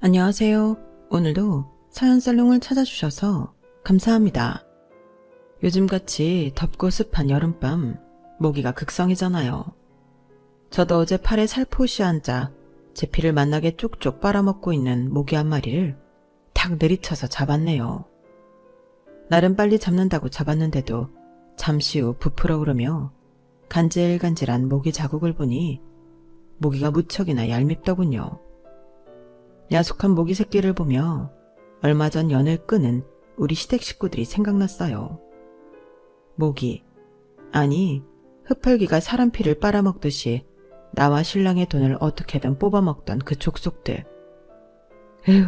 안녕하세요. 오늘도 사연살롱을 찾아주셔서 감사합니다. 요즘같이 덥고 습한 여름밤, 모기가 극성이잖아요. 저도 어제 팔에 살포시 앉아 제 피를 맛나게 쪽쪽 빨아먹고 있는 모기 한 마리를 탁 내리쳐서 잡았네요. 나름 빨리 잡는다고 잡았는데도 잠시 후 부풀어 오르며 간질간질한 모기 자국을 보니 모기가 무척이나 얄밉더군요. 야속한 모기 새끼를 보며 얼마 전 연을 끄는 우리 시댁 식구들이 생각났어요. 모기, 아니 흡혈귀가 사람 피를 빨아먹듯이 나와 신랑의 돈을 어떻게든 뽑아먹던 그 족속들. 에휴,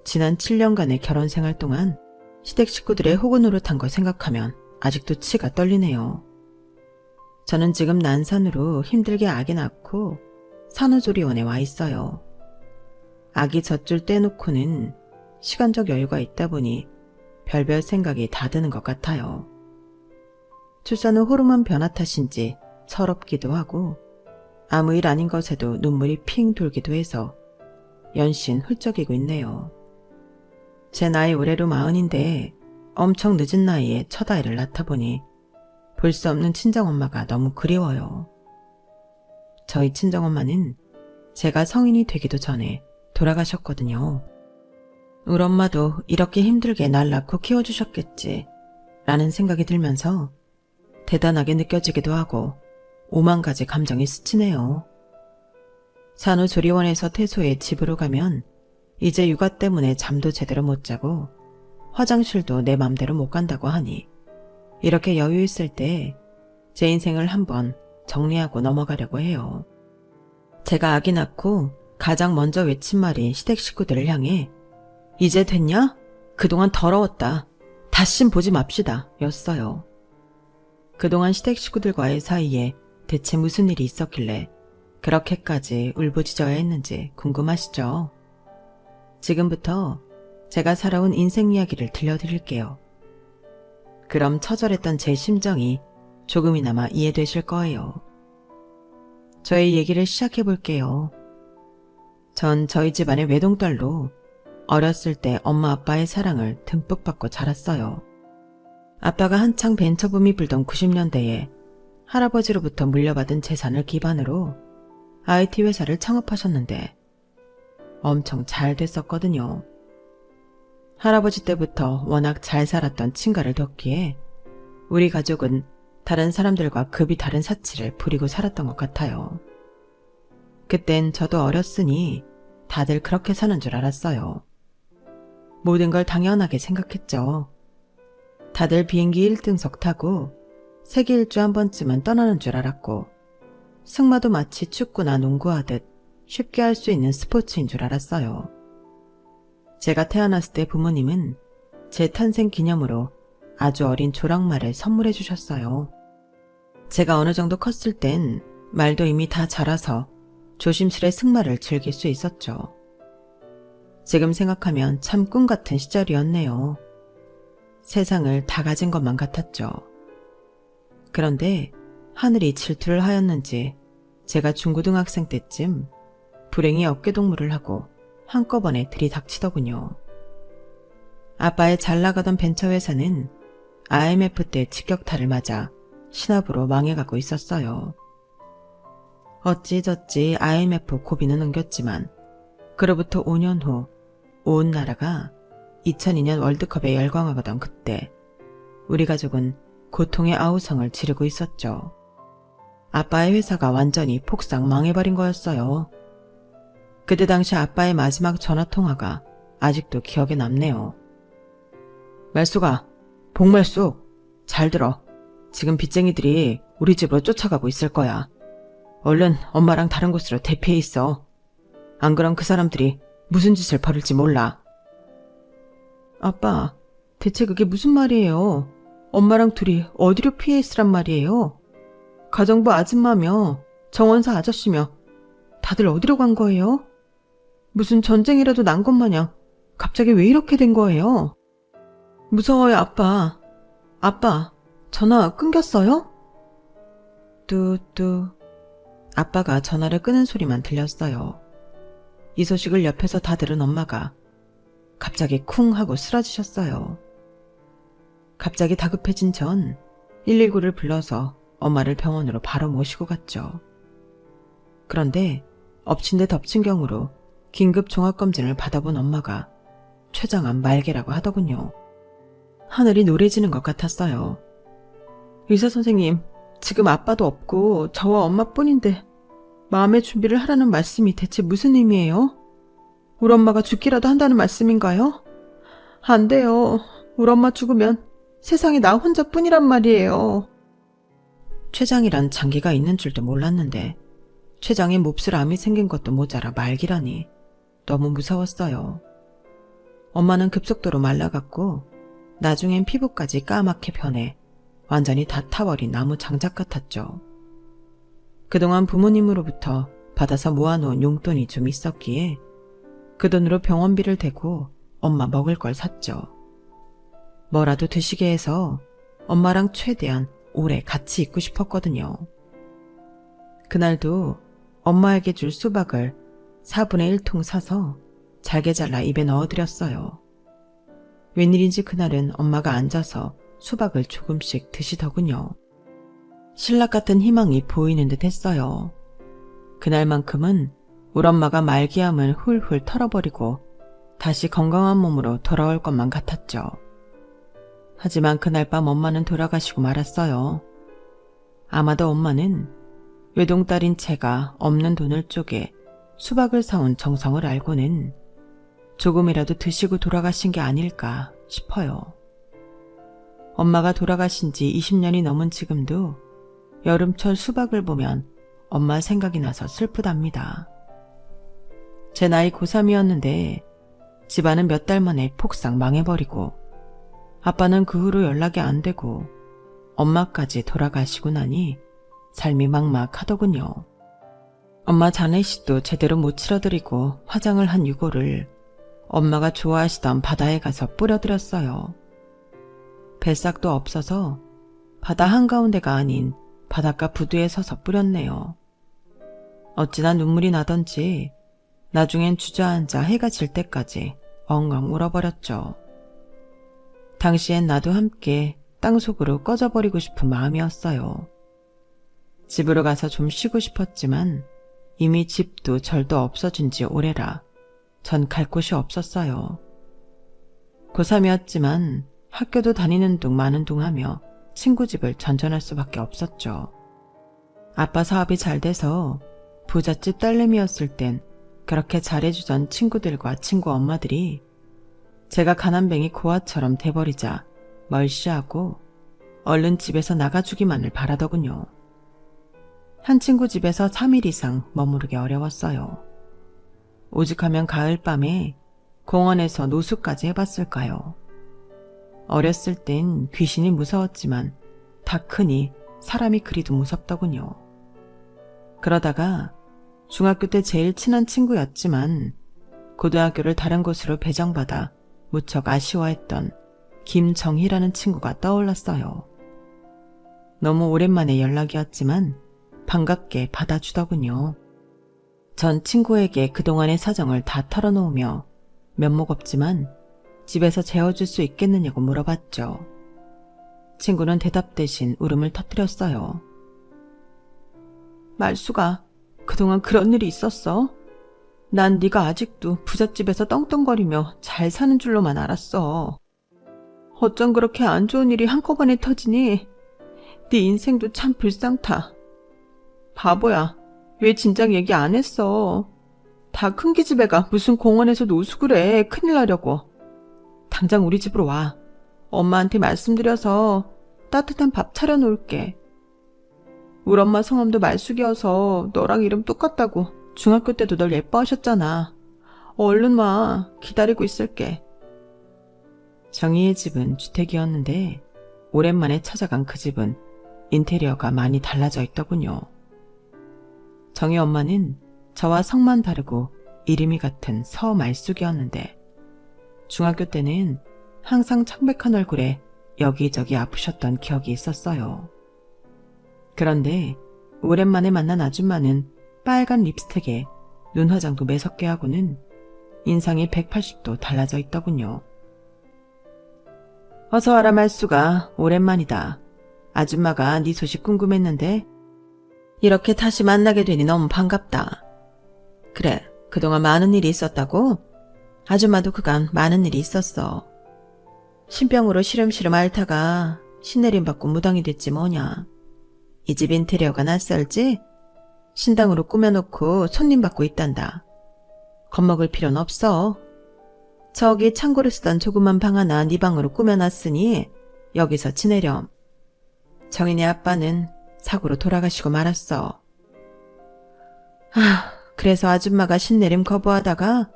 지난 7년간의 결혼 생활 동안 시댁 식구들의 호구 노릇한 거 생각하면 아직도 치가 떨리네요. 저는 지금 난산으로 힘들게 아기 낳고 산후조리원에 와 있어요. 아기 젖줄 떼놓고는 시간적 여유가 있다 보니 별별 생각이 다 드는 것 같아요. 출산 후 호르몬 변화 탓인지 서럽기도 하고 아무 일 아닌 것에도 눈물이 핑 돌기도 해서 연신 훌쩍이고 있네요. 제 나이 올해로 40인데 엄청 늦은 나이에 첫 아이를 낳다 보니 볼 수 없는 친정엄마가 너무 그리워요. 저희 친정엄마는 제가 성인이 되기도 전에 돌아가셨거든요. 우리 엄마도 이렇게 힘들게 날 낳고 키워주셨겠지 라는 생각이 들면서 대단하게 느껴지기도 하고 오만 가지 감정이 스치네요. 산후조리원에서 퇴소해 집으로 가면 이제 육아 때문에 잠도 제대로 못 자고 화장실도 내 맘대로 못 간다고 하니 이렇게 여유 있을 때 제 인생을 한번 정리하고 넘어가려고 해요. 제가 아기 낳고 가장 먼저 외친 말이 시댁 식구들을 향해 이제 됐냐? 그동안 더러웠다. 다신 보지 맙시다 였어요. 그동안 시댁 식구들과의 사이에 대체 무슨 일이 있었길래 그렇게까지 울부짖어야 했는지 궁금하시죠? 지금부터 제가 살아온 인생 이야기를 들려드릴게요. 그럼 처절했던 제 심정이 조금이나마 이해되실 거예요. 저의 얘기를 시작해 볼게요. 전 저희 집안의 외동딸로 어렸을 때 엄마 아빠의 사랑을 듬뿍 받고 자랐어요. 아빠가 한창 벤처붐이 불던 90년대에 할아버지로부터 물려받은 재산을 기반으로 IT 회사를 창업하셨는데 엄청 잘 됐었거든요. 할아버지 때부터 워낙 잘 살았던 친가를 뒀기에 우리 가족은 다른 사람들과 급이 다른 사치를 부리고 살았던 것 같아요. 그땐 저도 어렸으니 다들 그렇게 사는 줄 알았어요. 모든 걸 당연하게 생각했죠. 다들 비행기 1등석 타고 세계 일주 한 번쯤은 떠나는 줄 알았고 승마도 마치 축구나 농구하듯 쉽게 할 수 있는 스포츠인 줄 알았어요. 제가 태어났을 때 부모님은 제 탄생 기념으로 아주 어린 조랑말을 선물해 주셨어요. 제가 어느 정도 컸을 땐 말도 이미 다 자라서 조심스레 승마를 즐길 수 있었죠. 지금 생각하면 참 꿈 같은 시절이었네요. 세상을 다 가진 것만 같았죠. 그런데 하늘이 질투를 하였는지 제가 중고등학생 때쯤 불행히 어깨동무를 하고 한꺼번에 들이닥치더군요. 아빠의 잘 나가던 벤처회사는 IMF 때 직격탄을 맞아 신압으로 망해가고 있었어요. 어찌저찌 IMF 고비는 넘겼지만 그로부터 5년 후 온 나라가 2002년 월드컵에 열광하던 그때 우리 가족은 고통의 아우성을 지르고 있었죠. 아빠의 회사가 완전히 폭삭 망해버린 거였어요. 그때 당시 아빠의 마지막 전화통화가 아직도 기억에 남네요. 말수가, 복말수, 잘 들어. 지금 빚쟁이들이 우리 집으로 쫓아가고 있을 거야. 얼른 엄마랑 다른 곳으로 대피해 있어. 안 그럼 그 사람들이 무슨 짓을 벌일지 몰라. 아빠, 대체 그게 무슨 말이에요? 엄마랑 둘이 어디로 피해 있으란 말이에요? 가정부 아줌마며 정원사 아저씨며 다들 어디로 간 거예요? 무슨 전쟁이라도 난 것 마냥 갑자기 왜 이렇게 된 거예요? 무서워요, 아빠. 아빠, 전화 끊겼어요? 뚜뚜. 아빠가 전화를 끄는 소리만 들렸어요. 이 소식을 옆에서 다 들은 엄마가 갑자기 쿵 하고 쓰러지셨어요. 갑자기 다급해진 전 119를 불러서 엄마를 병원으로 바로 모시고 갔죠. 그런데 엎친 데 덮친 경우로 긴급 종합검진을 받아본 엄마가 췌장암 말기라고 하더군요. 하늘이 노래지는 것 같았어요. 의사 선생님, 지금 아빠도 없고 저와 엄마뿐인데 마음의 준비를 하라는 말씀이 대체 무슨 의미예요? 우리 엄마가 죽기라도 한다는 말씀인가요? 안 돼요. 우리 엄마 죽으면 세상에 나 혼자뿐이란 말이에요. 췌장이란 장기가 있는 줄도 몰랐는데 췌장에 몹쓸 암이 생긴 것도 모자라 말기라니 너무 무서웠어요. 엄마는 급속도로 말라갔고 나중엔 피부까지 까맣게 변해 완전히 다 타버린 나무 장작 같았죠. 그동안 부모님으로부터 받아서 모아놓은 용돈이 좀 있었기에 그 돈으로 병원비를 대고 엄마 먹을 걸 샀죠. 뭐라도 드시게 해서 엄마랑 최대한 오래 같이 있고 싶었거든요. 그날도 엄마에게 줄 수박을 4분의 1통 사서 잘게 잘라 입에 넣어드렸어요. 웬일인지 그날은 엄마가 앉아서 수박을 조금씩 드시더군요. 신락 같은 희망이 보이는 듯 했어요. 그날만큼은 우리 엄마가 말기암을 훌훌 털어버리고 다시 건강한 몸으로 돌아올 것만 같았죠. 하지만 그날 밤 엄마는 돌아가시고 말았어요. 아마도 엄마는 외동딸인 제가 없는 돈을 쪼개 수박을 사온 정성을 알고는 조금이라도 드시고 돌아가신 게 아닐까 싶어요. 엄마가 돌아가신 지 20년이 넘은 지금도 여름철 수박을 보면 엄마 생각이 나서 슬프답니다. 제 나이 고3이었는데 집안은 몇 달 만에 폭삭 망해버리고 아빠는 그 후로 연락이 안 되고 엄마까지 돌아가시고 나니 삶이 막막하더군요. 엄마 장례식도 제대로 못 치러드리고 화장을 한 유골을 엄마가 좋아하시던 바다에 가서 뿌려드렸어요. 뱃삭도 없어서 바다 한가운데가 아닌 바닷가 부두에 서서 뿌렸네요. 어찌나 눈물이 나던지 나중엔 주저앉아 해가 질 때까지 엉엉 울어버렸죠. 당시엔 나도 함께 땅속으로 꺼져버리고 싶은 마음이었어요. 집으로 가서 좀 쉬고 싶었지만 이미 집도 절도 없어진 지 오래라 전 갈 곳이 없었어요. 고3이었지만 학교도 다니는 둥 마는 둥 하며 친구 집을 전전할 수밖에 없었죠. 아빠 사업이 잘 돼서 부잣집 딸내미였을 땐 그렇게 잘해주던 친구들과 친구 엄마들이 제가 가난뱅이 고아처럼 돼버리자 멀시하고 얼른 집에서 나가주기만을 바라더군요. 한 친구 집에서 3일 이상 머무르기 어려웠어요. 오죽하면 가을밤에 공원에서 노숙까지 해봤을까요? 어렸을 땐 귀신이 무서웠지만 다 크니 사람이 그리도 무섭더군요. 그러다가 중학교 때 제일 친한 친구였지만 고등학교를 다른 곳으로 배정받아 무척 아쉬워했던 김정희라는 친구가 떠올랐어요. 너무 오랜만에 연락이었지만 반갑게 받아주더군요. 전 친구에게 그동안의 사정을 다 털어놓으며 면목 없지만 집에서 재워줄 수 있겠느냐고 물어봤죠. 친구는 대답 대신 울음을 터뜨렸어요. 말수가 그동안 그런 일이 있었어? 난 네가 아직도 부잣집에서 떵떵거리며 잘 사는 줄로만 알았어. 어쩜 그렇게 안 좋은 일이 한꺼번에 터지니? 네 인생도 참 불쌍타. 바보야, 왜 진작 얘기 안 했어? 다 큰 기집애가 무슨 공원에서 노숙을 해. 큰일 나려고. 당장 우리 집으로 와. 엄마한테 말씀드려서 따뜻한 밥 차려놓을게. 우리 엄마 성함도 말숙이어서 너랑 이름 똑같다고 중학교 때도 널 예뻐하셨잖아. 얼른 와. 기다리고 있을게. 정희의 집은 주택이었는데 오랜만에 찾아간 그 집은 인테리어가 많이 달라져 있더군요. 정희 엄마는 저와 성만 다르고 이름이 같은 서말숙이었는데 중학교 때는 항상 창백한 얼굴에 여기저기 아프셨던 기억이 있었어요. 그런데 오랜만에 만난 아줌마는 빨간 립스틱에 눈 화장도 매섭게 하고는 인상이 180도 달라져 있더군요. 어서 와라 말수가, 오랜만이다. 아줌마가 네 소식 궁금했는데 이렇게 다시 만나게 되니 너무 반갑다. 그래, 그동안 많은 일이 있었다고? 아줌마도 그간 많은 일이 있었어. 신병으로 시름시름 앓다가 신내림 받고 무당이 됐지 뭐냐. 이 집 인테리어가 낯설지? 신당으로 꾸며놓고 손님 받고 있단다. 겁먹을 필요는 없어. 저기 창고를 쓰던 조그만 방 하나 네 방으로 꾸며놨으니 여기서 지내렴. 정인이 아빠는 사고로 돌아가시고 말았어. 그래서 아줌마가 신내림 거부하다가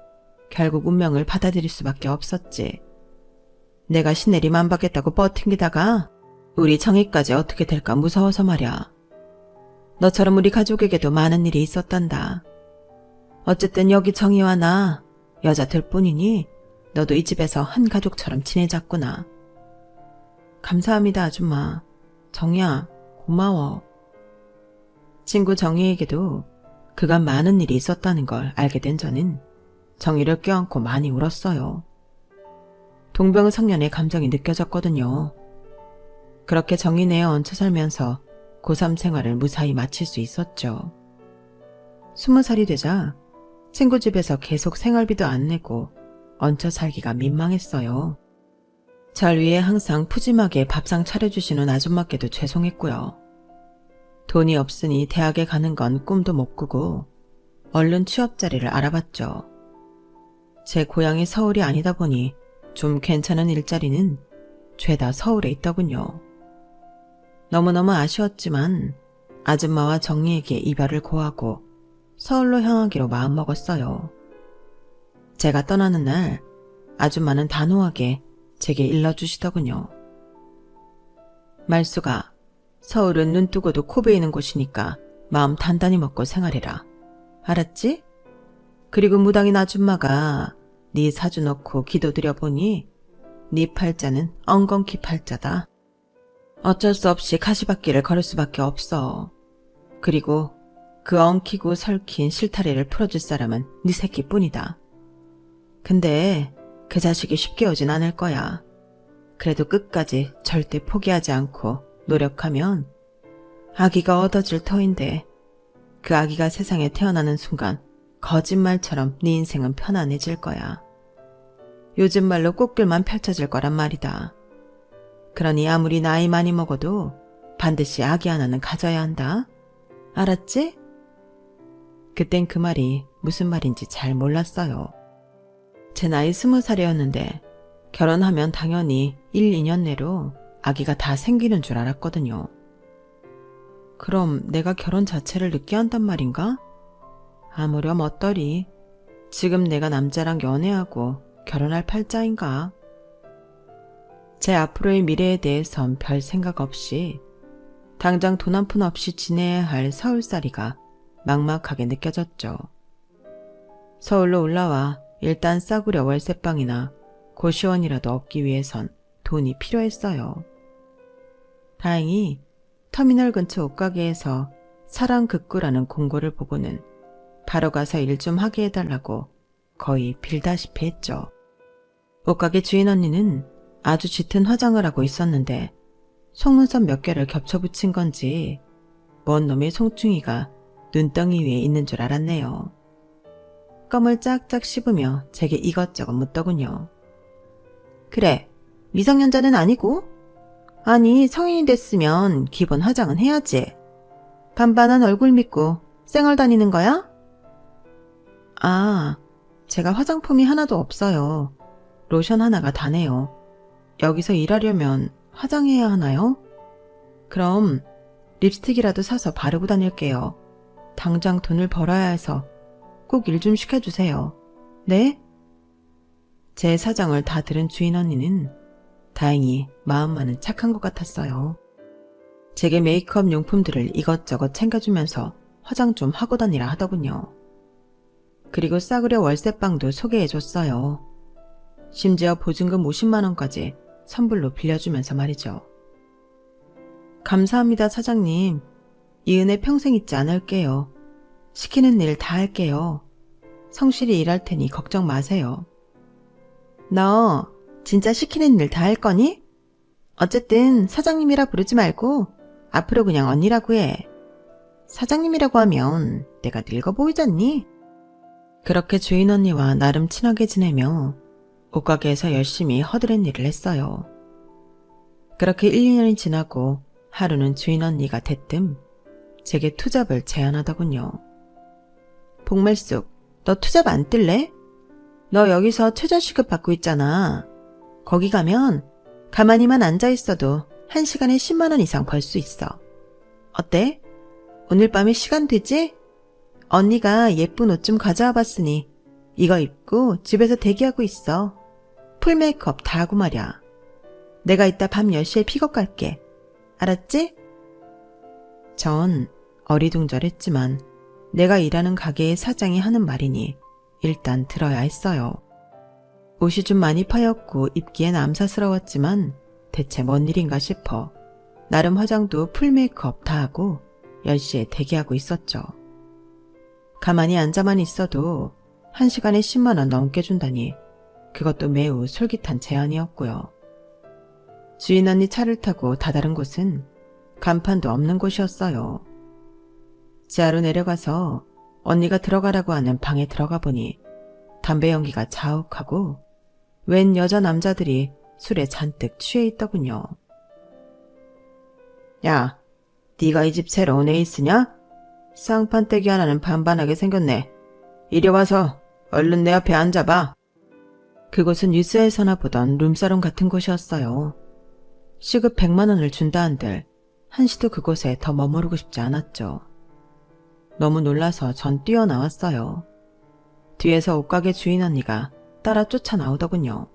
결국 운명을 받아들일 수밖에 없었지. 내가 신내림 안 받겠다고 버팅기다가 우리 정희까지 어떻게 될까 무서워서 말이야. 너처럼 우리 가족에게도 많은 일이 있었단다. 어쨌든 여기 정희와 나 여자들 뿐이니 너도 이 집에서 한 가족처럼 지내자꾸나. 감사합니다 아줌마. 정희야 고마워. 친구 정희에게도 그간 많은 일이 있었다는 걸 알게 된 저는 정희를 껴안고 많이 울었어요. 동병상련의 감정이 느껴졌거든요. 그렇게 정희 내에 얹혀 살면서 고3 생활을 무사히 마칠 수 있었죠. 20살이 되자 친구 집에서 계속 생활비도 안 내고 얹혀 살기가 민망했어요. 절 위해 항상 푸짐하게 밥상 차려주시는 아줌마께도 죄송했고요. 돈이 없으니 대학에 가는 건 꿈도 못 꾸고 얼른 취업 자리를 알아봤죠. 제 고향이 서울이 아니다 보니 좀 괜찮은 일자리는 죄다 서울에 있더군요. 너무너무 아쉬웠지만 아줌마와 정리에게 이별을 고하고 서울로 향하기로 마음먹었어요. 제가 떠나는 날 아줌마는 단호하게 제게 일러주시더군요. 말수가, 서울은 눈 뜨고도 코 베이는 곳이니까 마음 단단히 먹고 생활해라. 알았지? 그리고 무당인 아줌마가 네 사주 넣고 기도드려보니 네 팔자는 엉겅퀴 팔자다. 어쩔 수 없이 가시밭길을 걸을 수밖에 없어. 그리고 그 엉키고 설킨 실타래를 풀어줄 사람은 네 새끼뿐이다. 근데 그 자식이 쉽게 오진 않을 거야. 그래도 끝까지 절대 포기하지 않고 노력하면 아기가 얻어질 터인데 그 아기가 세상에 태어나는 순간 거짓말처럼 네 인생은 편안해질 거야. 요즘 말로 꽃길만 펼쳐질 거란 말이다. 그러니 아무리 나이 많이 먹어도 반드시 아기 하나는 가져야 한다. 알았지? 그땐 그 말이 무슨 말인지 잘 몰랐어요. 제 나이 20살이었는데 결혼하면 당연히 1, 2년 내로 아기가 다 생기는 줄 알았거든요. 그럼 내가 결혼 자체를 늦게 한단 말인가? 아무렴 어떠리. 지금 내가 남자랑 연애하고 결혼할 팔자인가? 제 앞으로의 미래에 대해선 별 생각 없이 당장 돈 한 푼 없이 지내야 할 서울살이가 막막하게 느껴졌죠. 서울로 올라와 일단 싸구려 월세방이나 고시원이라도 얻기 위해선 돈이 필요했어요. 다행히 터미널 근처 옷가게에서 사랑극구라는 공고를 보고는 바로 가서 일 좀 하게 해달라고 거의 빌다시피 했죠. 옷가게 주인 언니는 아주 짙은 화장을 하고 있었는데 속눈썹 몇 개를 겹쳐 붙인 건지 먼 놈의 송충이가 눈덩이 위에 있는 줄 알았네요. 껌을 짝짝 씹으며 제게 이것저것 묻더군요. 그래, 미성년자는 아니고? 아니, 성인이 됐으면 기본 화장은 해야지. 반반한 얼굴 믿고 쌩얼 다니는 거야? 아, 제가 화장품이 하나도 없어요. 로션 하나가 다네요. 여기서 일하려면 화장해야 하나요? 그럼 립스틱이라도 사서 바르고 다닐게요. 당장 돈을 벌어야 해서 꼭 일 좀 시켜주세요. 네? 제 사정을 다 들은 주인 언니는 다행히 마음만은 착한 것 같았어요. 제게 메이크업 용품들을 이것저것 챙겨주면서 화장 좀 하고 다니라 하더군요. 그리고 싸구려 월세방도 소개해줬어요. 심지어 보증금 50만 원까지 선불로 빌려주면서 말이죠. 감사합니다 사장님. 이 은혜 평생 잊지 않을게요. 시키는 일 다 할게요. 성실히 일할 테니 걱정 마세요. 너 진짜 시키는 일 다 할 거니? 어쨌든 사장님이라 부르지 말고 앞으로 그냥 언니라고 해. 사장님이라고 하면 내가 늙어 보이잖니? 그렇게 주인 언니와 나름 친하게 지내며 옷가게에서 열심히 허드렛 일을 했어요. 그렇게 1, 2년이 지나고 하루는 주인 언니가 대뜸 제게 투잡을 제안하더군요. 복말숙, 너 투잡 안 뜰래? 너 여기서 최저시급 받고 있잖아. 거기 가면 가만히만 앉아있어도 1시간에 10만 원 이상 벌 수 있어. 어때? 오늘 밤에 시간 되지? 언니가 예쁜 옷 좀 가져와 봤으니 이거 입고 집에서 대기하고 있어. 풀 메이크업 다 하고 말이야. 내가 이따 밤 10시에 픽업 갈게. 알았지? 전 어리둥절했지만 내가 일하는 가게의 사장이 하는 말이니 일단 들어야 했어요. 옷이 좀 많이 파였고 입기엔 암사스러웠지만 대체 뭔 일인가 싶어 나름 화장도 풀 메이크업 다 하고 10시에 대기하고 있었죠. 가만히 앉아만 있어도 1시간에 10만 원 넘게 준다니 그것도 매우 솔깃한 제안이었고요. 주인 언니 차를 타고 다다른 곳은 간판도 없는 곳이었어요. 지하로 내려가서 언니가 들어가라고 하는 방에 들어가 보니 담배 연기가 자욱하고 웬 여자 남자들이 술에 잔뜩 취해 있더군요. 야, 네가 이 집 새로 온 에이스냐? 쌍판떼기 하나는 반반하게 생겼네. 이리 와서 얼른 내 앞에 앉아봐. 그곳은 뉴스에서나 보던 룸사롱 같은 곳이었어요. 시급 100만 원을 준다 한들 한시도 그곳에 더 머무르고 싶지 않았죠. 너무 놀라서 전 뛰어나왔어요. 뒤에서 옷가게 주인 언니가 따라 쫓아나오더군요.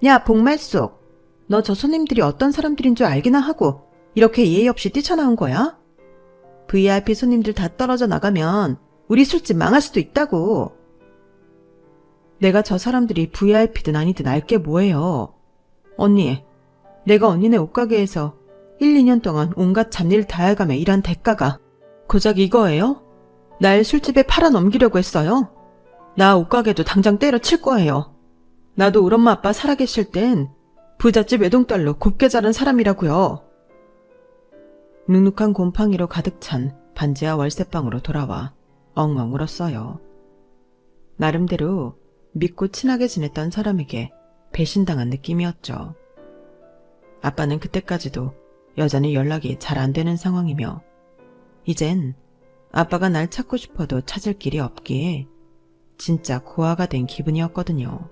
야, 복말숙. 너 저 손님들이 어떤 사람들인 줄 알기나 하고 이렇게 예의 없이 뛰쳐나온 거야? VIP 손님들 다 떨어져 나가면 우리 술집 망할 수도 있다고. 내가 저 사람들이 VIP든 아니든 알게 뭐예요. 언니, 내가 언니네 옷가게에서 1, 2년 동안 온갖 잡일 다 해가며 일한 대가가 고작 이거예요? 날 술집에 팔아넘기려고 했어요? 나 옷가게도 당장 때려칠 거예요. 나도 우리 엄마 아빠 살아계실 땐 부잣집 외동딸로 곱게 자란 사람이라고요. 눅눅한 곰팡이로 가득 찬 반지하 월세방으로 돌아와 엉엉 울었어요. 나름대로 믿고 친하게 지냈던 사람에게 배신당한 느낌이었죠. 아빠는 그때까지도 여전히 연락이 잘 안 되는 상황이며 이젠 아빠가 날 찾고 싶어도 찾을 길이 없기에 진짜 고아가 된 기분이었거든요.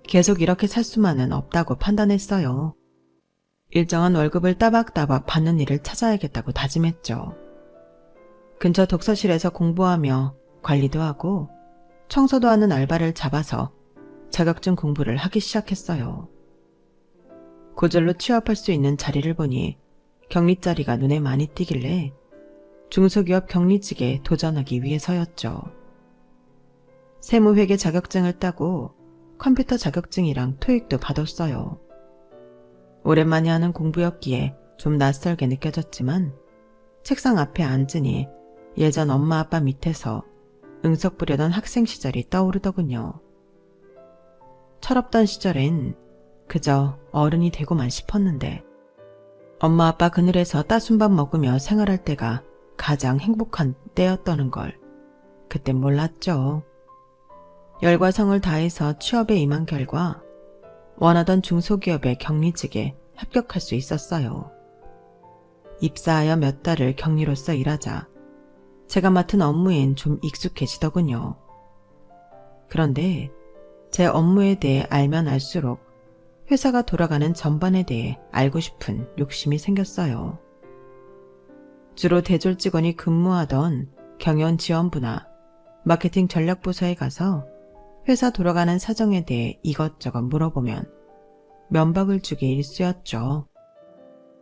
계속 이렇게 살 수만은 없다고 판단했어요. 일정한 월급을 따박따박 받는 일을 찾아야겠다고 다짐했죠. 근처 독서실에서 공부하며 관리도 하고 청소도 하는 알바를 잡아서 자격증 공부를 하기 시작했어요. 고졸로 취업할 수 있는 자리를 보니 격리 자리가 눈에 많이 띄길래 중소기업 격리직에 도전하기 위해서였죠. 세무회계 자격증을 따고 컴퓨터 자격증이랑 토익도 받았어요. 오랜만에 하는 공부였기에 좀 낯설게 느껴졌지만 책상 앞에 앉으니 예전 엄마 아빠 밑에서 응석 부려던 학생 시절이 떠오르더군요. 철없던 시절엔 그저 어른이 되고만 싶었는데 엄마 아빠 그늘에서 따순밥 먹으며 생활할 때가 가장 행복한 때였다는 걸 그땐 몰랐죠. 열과 성을 다해서 취업에 임한 결과 원하던 중소기업의 격리직에 합격할 수 있었어요. 입사하여 몇 달을 격리로서 일하자 제가 맡은 업무엔 좀 익숙해지더군요. 그런데 제 업무에 대해 알면 알수록 회사가 돌아가는 전반에 대해 알고 싶은 욕심이 생겼어요. 주로 대졸 직원이 근무하던 경영지원부나 마케팅 전략부서에 가서 회사 돌아가는 사정에 대해 이것저것 물어보면 면박을 주기 일쑤였죠.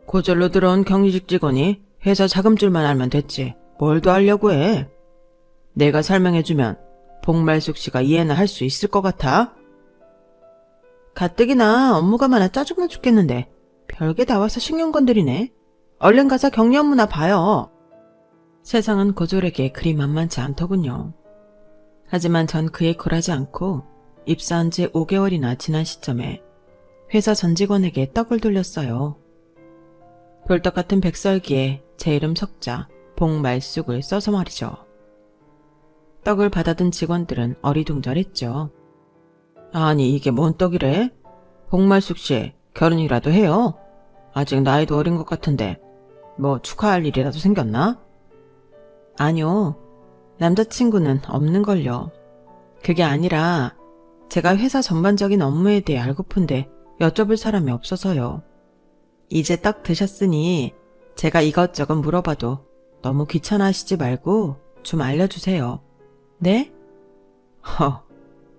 고졸로 들어온 격리직 직원이 회사 자금줄만 알면 됐지 뭘 더 하려고 해. 내가 설명해주면 복말숙 씨가 이해나 할 수 있을 것 같아? 가뜩이나 업무가 많아 짜증나 죽겠는데 별게 다 와서 신경 건드리네. 얼른 가서 격리 업무나 봐요. 세상은 고졸에게 그리 만만치 않더군요. 하지만 전 그에 굴하지 않고 입사한 지 5개월이나 지난 시점에 회사 전 직원에게 떡을 돌렸어요. 볼떡 같은 백설기에 제 이름 석자, 복말숙을 써서 말이죠. 떡을 받아든 직원들은 어리둥절했죠. 아니 이게 뭔 떡이래? 복말숙 씨 결혼이라도 해요? 아직 나이도 어린 것 같은데 뭐 축하할 일이라도 생겼나? 아니요. 남자친구는 없는걸요. 그게 아니라 제가 회사 전반적인 업무에 대해 알고픈데 여쭤볼 사람이 없어서요. 이제 떡 드셨으니 제가 이것저것 물어봐도 너무 귀찮아하시지 말고 좀 알려주세요. 네?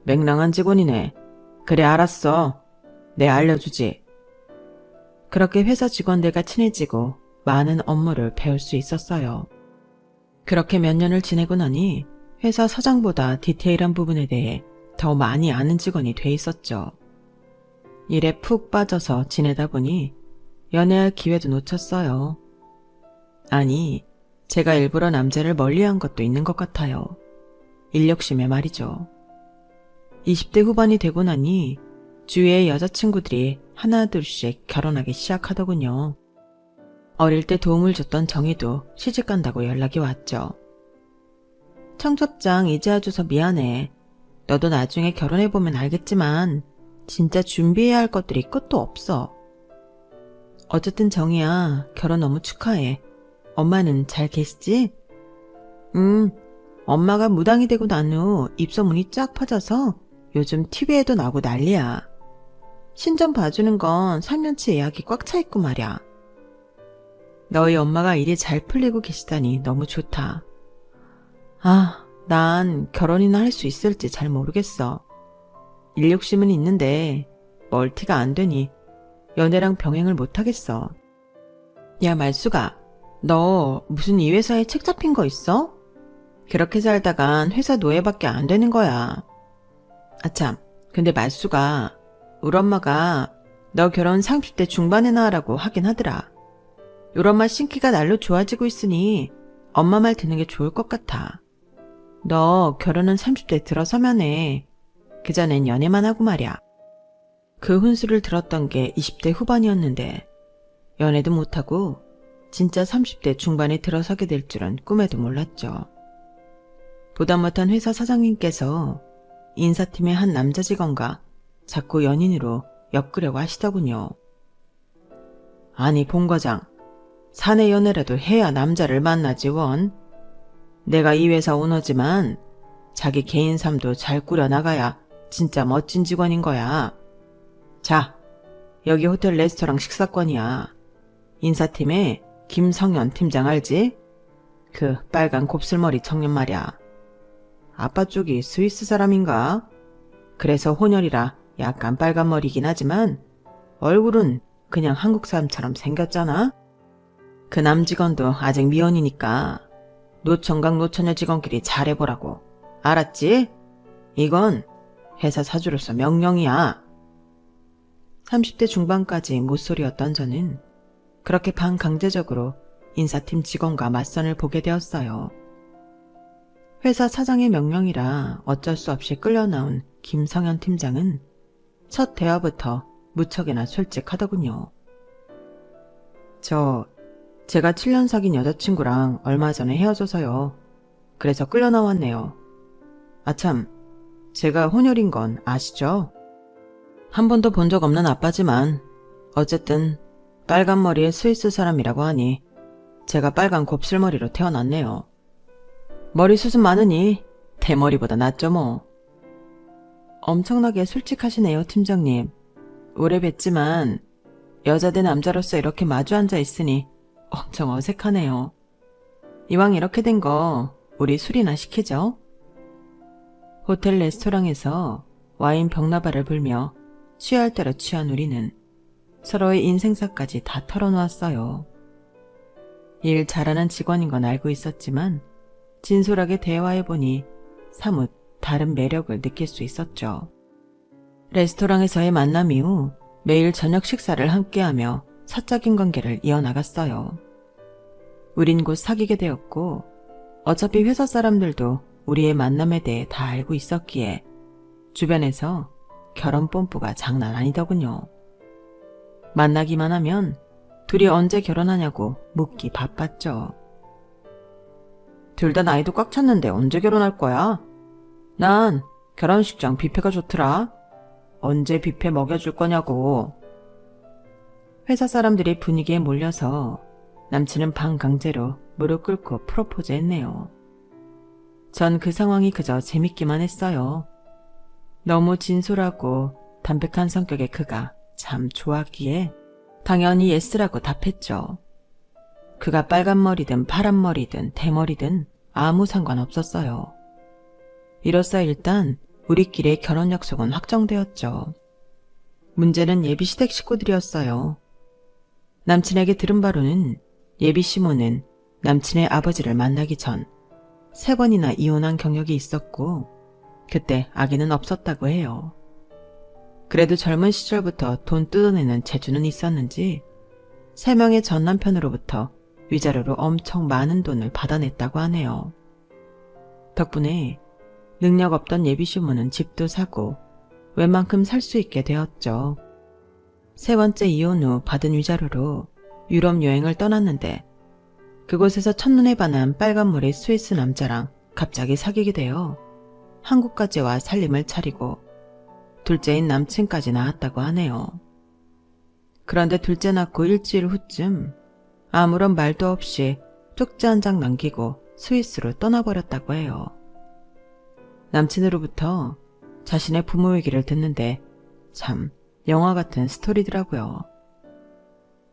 맹랑한 직원이네. 그래 알았어. 내 알려주지. 그렇게 회사 직원들과 친해지고 많은 업무를 배울 수 있었어요. 그렇게 몇 년을 지내고 나니 회사 사장보다 디테일한 부분에 대해 더 많이 아는 직원이 돼 있었죠. 일에 푹 빠져서 지내다 보니 연애할 기회도 놓쳤어요. 아니, 제가 일부러 남자를 멀리한 것도 있는 것 같아요. 인력심에 말이죠. 20대 후반이 되고 나니 주위의 여자친구들이 하나둘씩 결혼하기 시작하더군요. 어릴 때 도움을 줬던 정희도 시집간다고 연락이 왔죠. 청첩장 이제야 줘서 미안해. 너도 나중에 결혼해보면 알겠지만 진짜 준비해야 할 것들이 끝도 없어. 어쨌든 정희야, 결혼 너무 축하해. 엄마는 잘 계시지? 엄마가 무당이 되고 난 후 입소문이 쫙 퍼져서 요즘 TV에도 나오고 난리야. 신전 봐주는 건 3년치 예약이 꽉 차 있고 말이야. 너희 엄마가 일이 잘 풀리고 계시다니 너무 좋다. 난 결혼이나 할 수 있을지 잘 모르겠어. 인력심은 있는데 멀티가 안 되니 연애랑 병행을 못하겠어. 야 말수가, 너 무슨 이 회사에 책 잡힌 거 있어? 그렇게 살다간 회사 노예밖에 안 되는 거야. 아참, 근데 말수가, 우리 엄마가 너 결혼 30대 중반에나 하라고 하긴 하더라. 우리 엄마 신기가 날로 좋아지고 있으니 엄마 말 듣는 게 좋을 것 같아. 너 결혼은 30대 들어서면 해. 그전엔 연애만 하고 말이야. 그 훈수를 들었던 게 20대 후반이었는데 연애도 못하고 진짜 30대 중반에 들어서게 될 줄은 꿈에도 몰랐죠. 보다 못한 회사 사장님께서 인사팀의 한 남자 직원과 자꾸 연인으로 엮으려고 하시더군요. 아니 본 과장, 사내 연애라도 해야 남자를 만나지 원. 내가 이 회사 오너지만 자기 개인 삶도 잘 꾸려나가야 진짜 멋진 직원인 거야. 자, 여기 호텔 레스토랑 식사권이야. 인사팀에 김성현 팀장 알지? 그 빨간 곱슬머리 청년 말이야. 아빠 쪽이 스위스 사람인가? 그래서 혼혈이라 약간 빨간 머리긴 하지만 얼굴은 그냥 한국 사람처럼 생겼잖아? 그 남직원도 아직 미혼이니까 노총각 노처녀 직원끼리 잘해보라고. 알았지? 이건 회사 사주로서 명령이야. 30대 중반까지 모쏠이었던 저는 그렇게 반강제적으로 인사팀 직원과 맞선을 보게 되었어요. 회사 사장의 명령이라 어쩔 수 없이 끌려나온 김성현 팀장은 첫 대화부터 무척이나 솔직하더군요. 제가 7년 사귄 여자친구랑 얼마 전에 헤어져서요. 그래서 끌려나왔네요. 아참, 제가 혼혈인 건 아시죠? 한 번도 본 적 없는 아빠지만 어쨌든 빨간 머리의 스위스 사람이라고 하니 제가 빨간 곱슬머리로 태어났네요. 머리숱은 많으니 대머리보다 낫죠 뭐. 엄청나게 솔직하시네요, 팀장님. 오래 뵀지만 여자 대 남자로서 이렇게 마주 앉아 있으니 엄청 어색하네요. 이왕 이렇게 된 거 우리 술이나 시키죠? 호텔 레스토랑에서 와인 벽나발을 불며 취할 대로 취한 우리는 서로의 인생사까지 다 털어놓았어요. 일 잘하는 직원인 건 알고 있었지만 진솔하게 대화해보니 사뭇 다른 매력을 느낄 수 있었죠. 레스토랑에서의 만남 이후 매일 저녁 식사를 함께하며 사적인 관계를 이어나갔어요. 우린 곧 사귀게 되었고 어차피 회사 사람들도 우리의 만남에 대해 다 알고 있었기에 주변에서 결혼 뽐뿌가 장난 아니더군요. 만나기만 하면 둘이 언제 결혼하냐고 묻기 바빴죠. 둘 다 나이도 꽉 찼는데 언제 결혼할 거야? 난 결혼식장 뷔페가 좋더라. 언제 뷔페 먹여줄 거냐고. 회사 사람들이 분위기에 몰려서 남친은 반강제로 무릎 꿇고 프로포즈 했네요. 전 그 상황이 그저 재밌기만 했어요. 너무 진솔하고 담백한 성격의 그가 참 좋았기에 당연히 예스라고 답했죠. 그가 빨간 머리든 파란 머리든 대머리든 아무 상관없었어요. 이로써 일단 우리끼리의 결혼 약속은 확정되었죠. 문제는 예비 시댁 식구들이었어요. 남친에게 들은 바로는 예비 시모는 남친의 아버지를 만나기 전 3번이나 이혼한 경력이 있었고 그때 아기는 없었다고 해요. 그래도 젊은 시절부터 돈 뜯어내는 재주는 있었는지 3명의 전 남편으로부터 위자료로 엄청 많은 돈을 받아냈다고 하네요. 덕분에 능력 없던 예비 시모는 집도 사고 웬만큼 살 수 있게 되었죠. 3번째 이혼 후 받은 위자료로 유럽 여행을 떠났는데 그곳에서 첫눈에 반한 빨간머리 스위스 남자랑 갑자기 사귀게 되어 한국까지 와 살림을 차리고 둘째인 남친까지 낳았다고 하네요. 그런데 둘째 낳고 일주일 후쯤 아무런 말도 없이 쪽지 한 장 남기고 스위스로 떠나버렸다고 해요. 남친으로부터 자신의 부모 얘기를 듣는데 참 영화 같은 스토리더라고요.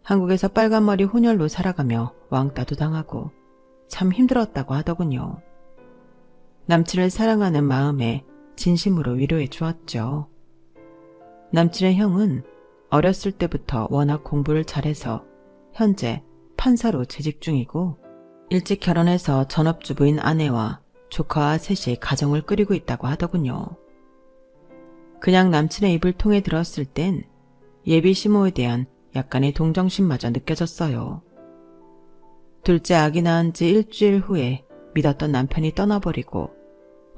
한국에서 빨간머리 혼혈로 살아가며 왕따도 당하고 참 힘들었다고 하더군요. 남친을 사랑하는 마음에 진심으로 위로해 주었죠. 남친의 형은 어렸을 때부터 워낙 공부를 잘해서 현재 판사로 재직 중이고 일찍 결혼해서 전업주부인 아내와 조카와 셋이 가정을 꾸리고 있다고 하더군요. 그냥 남친의 입을 통해 들었을 땐 예비 시모에 대한 약간의 동정심마저 느껴졌어요. 둘째 아기 낳은 지 일주일 후에 믿었던 남편이 떠나버리고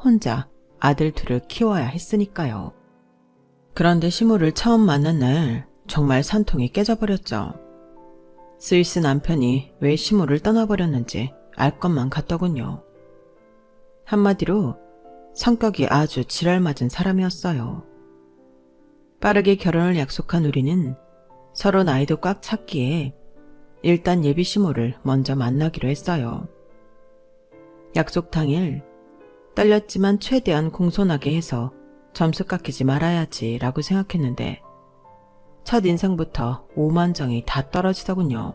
혼자 아들 둘을 키워야 했으니까요. 그런데 시모를 처음 만난 날 정말 산통이 깨져버렸죠. 스위스 남편이 왜 시모를 떠나버렸는지 알 것만 같더군요. 한마디로 성격이 아주 지랄맞은 사람이었어요. 빠르게 결혼을 약속한 우리는 서로 나이도 꽉 찼기에 일단 예비 시모를 먼저 만나기로 했어요. 약속 당일 떨렸지만 최대한 공손하게 해서 점수 깎이지 말아야지 라고 생각했는데 첫인상부터 오만정이 다 떨어지더군요.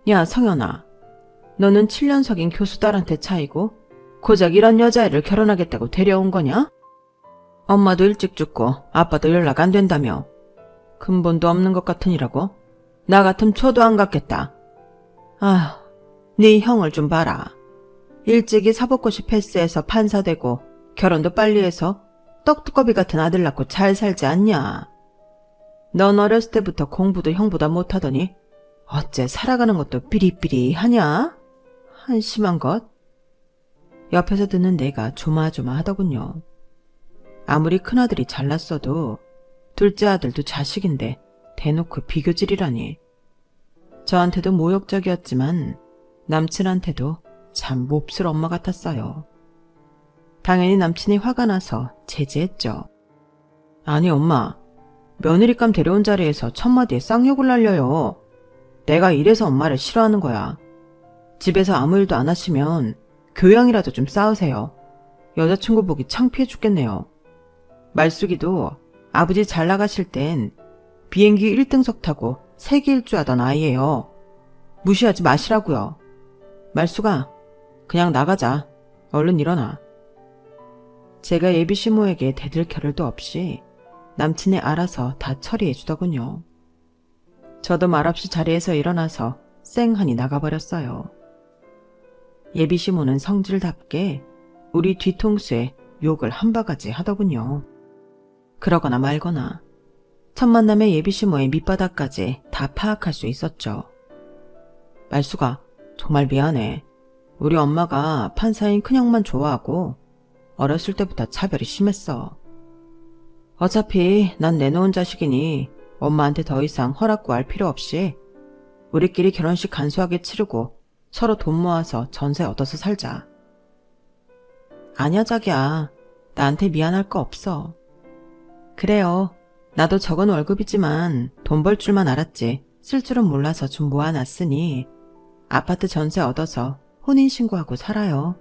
야 성현아, 너는 7년 사귄 교수 딸한테 차이고 고작 이런 여자애를 결혼하겠다고 데려온 거냐? 엄마도 일찍 죽고 아빠도 연락 안 된다며 근본도 없는 것 같으니라고? 나 같으면 초도 안 갔겠다. 아휴, 네 형을 좀 봐라. 일찍이 사법고시 패스해서 판사 되고 결혼도 빨리 해서 떡두꺼비 같은 아들 낳고 잘 살지 않냐? 넌 어렸을 때부터 공부도 형보다 못하더니 어째 살아가는 것도 삐리삐리하냐? 한심한 것. 옆에서 듣는 내가 조마조마하더군요. 아무리 큰아들이 잘났어도 둘째 아들도 자식인데 대놓고 비교질이라니. 저한테도 모욕적이었지만 남친한테도 참 몹쓸 엄마 같았어요. 당연히 남친이 화가 나서 제지했죠. 아니 엄마, 며느리감 데려온 자리에서 첫마디에 쌍욕을 날려요. 내가 이래서 엄마를 싫어하는 거야. 집에서 아무 일도 안 하시면 교양이라도 좀 쌓으세요. 여자친구 보기 창피해 죽겠네요. 말숙이도 아버지 잘 나가실 땐 비행기 1등석 타고 세계 일주하던 아이예요. 무시하지 마시라고요. 말숙아, 그냥 나가자. 얼른 일어나. 제가 예비 시모에게 대들 겨를도 없이 남친이 알아서 다 처리해 주더군요. 저도 말없이 자리에서 일어나서 쌩하니 나가버렸어요. 예비 시모는 성질답게 우리 뒤통수에 욕을 한 바가지 하더군요. 그러거나 말거나 첫 만남의 예비 시모의 밑바닥까지 다 파악할 수 있었죠. 말수가 정말 미안해. 우리 엄마가 판사인 큰형만 좋아하고 어렸을 때부터 차별이 심했어. 어차피 난 내놓은 자식이니 엄마한테 더 이상 허락 구할 필요 없이 우리끼리 결혼식 간소하게 치르고 서로 돈 모아서 전세 얻어서 살자. 아니야 자기야. 나한테 미안할 거 없어. 그래요. 나도 적은 월급이지만 돈 벌 줄만 알았지 쓸 줄은 몰라서 좀 모아놨으니 아파트 전세 얻어서 혼인신고하고 살아요.